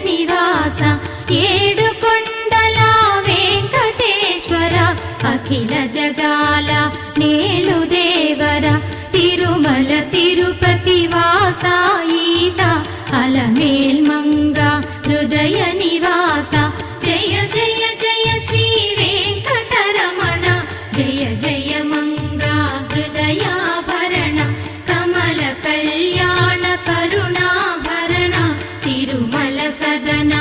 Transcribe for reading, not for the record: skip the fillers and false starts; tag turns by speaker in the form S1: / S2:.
S1: నివాస ఏడుకొండల వెంకటేశ్వర అఖిల జగాల నేలు దేవర తిరుమల తిరుపతి వాస ఈస అలమేల్మంగ హృదయ నివాస జయ జయ జయ శ్రీ వెంకటరమణ జయ జయ మంగ హృదయాభరణ కమల కళ్యాణ కరుణాభరణ తిరుమల సదన